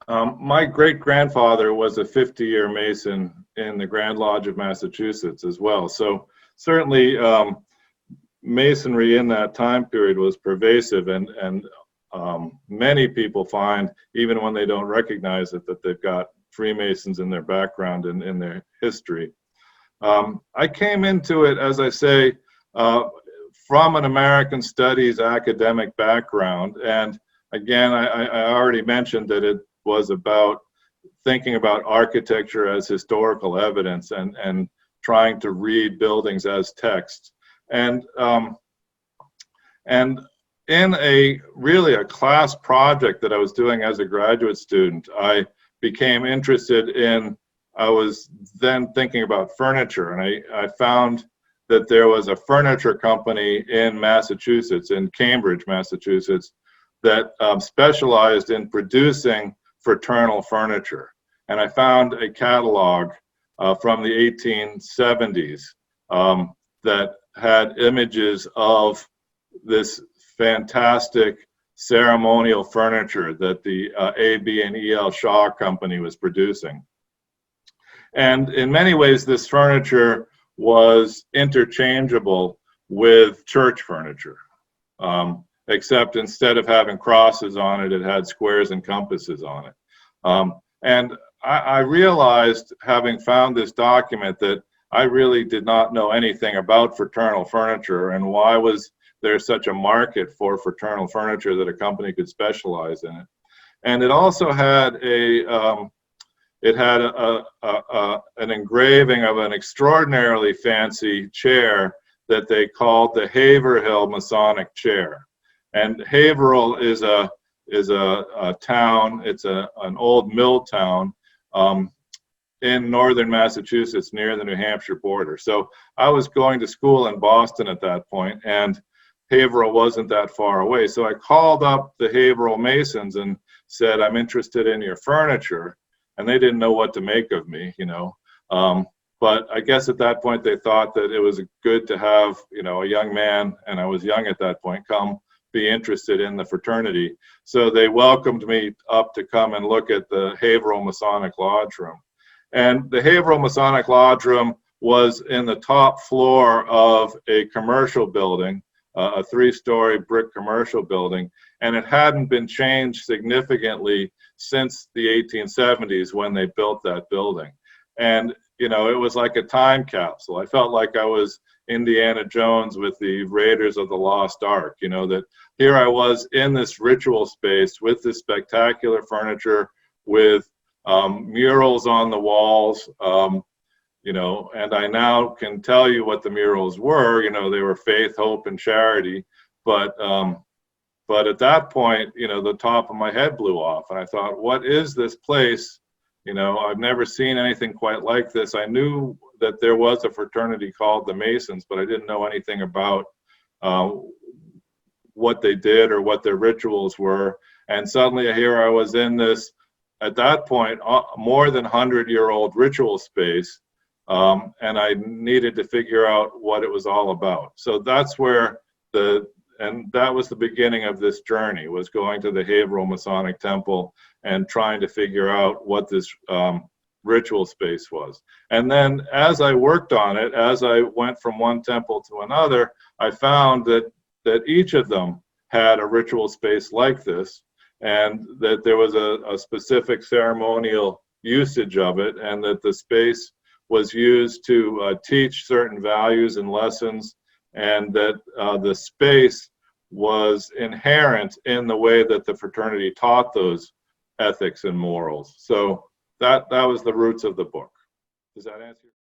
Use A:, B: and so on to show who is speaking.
A: My great-grandfather was a 50-year Mason in the Grand Lodge of Massachusetts as well. So certainly Masonry in that time period was pervasive, and many people find, even when they don't recognize it, that they've got Freemasons in their background and in their history. I came into it, as I say, from an American Studies academic background, and again, I already mentioned that it was about thinking about architecture as historical evidence and trying to read buildings as text. And in really a class project that I was doing as a graduate student, I became interested in, I was then thinking about furniture, and I found that there was a furniture company in Massachusetts, in Cambridge, Massachusetts, that specialized in producing fraternal furniture. And I found a catalog from the 1870s that had images of this fantastic ceremonial furniture that the A, B, and E.L. Shaw Company was producing. And in many ways, this furniture was interchangeable with church furniture, except instead of having crosses on it, it had squares and compasses on it. And I realized, having found this document, that I really did not know anything about fraternal furniture, and why was there such a market for fraternal furniture that a company could specialize in it. And it also had an engraving of an extraordinarily fancy chair that they called the Haverhill Masonic chair. And Haverhill is a town, it's an old mill town in northern Massachusetts near the New Hampshire border. So I was going to school in Boston at that point, and Haverhill wasn't that far away. So I called up the Haverhill Masons and said, I'm interested in your furniture. And they didn't know what to make of me, you know. But I guess at that point they thought that it was good to have, you know, a young man, and I was young at that point, come be interested in the fraternity. So they welcomed me up to come and look at the Haverhill Masonic Lodge Room. And the Haverhill Masonic Lodge Room was in the top floor of a commercial building, a 3-story brick commercial building, and it hadn't been changed significantly since the 1870s when they built that building. And, you know, it was like a time capsule. I felt like I was Indiana Jones with the Raiders of the Lost Ark, you know, that here I was in this ritual space with this spectacular furniture, with murals on the walls, you know, and I now can tell you what the murals were. You know, they were faith, hope, and charity. But at that point, you know, the top of my head blew off, and I thought, what is this place? You know, I've never seen anything quite like this. I knew that there was a fraternity called the Masons, but I didn't know anything about what they did or what their rituals were. And suddenly here I was in this, at that point, more than 100-year-old ritual space. And I needed to figure out what it was all about. So that's where that was the beginning of this journey, was going to the Haverhill Masonic Temple and trying to figure out what this ritual space was. And then as I worked on it, as I went from one temple to another, I found that each of them had a ritual space like this, and that there was a specific ceremonial usage of it, and that the space was used to teach certain values and lessons, and that the space was inherent in the way that the fraternity taught those ethics and morals. So that was the roots of the book. Does that answer your question?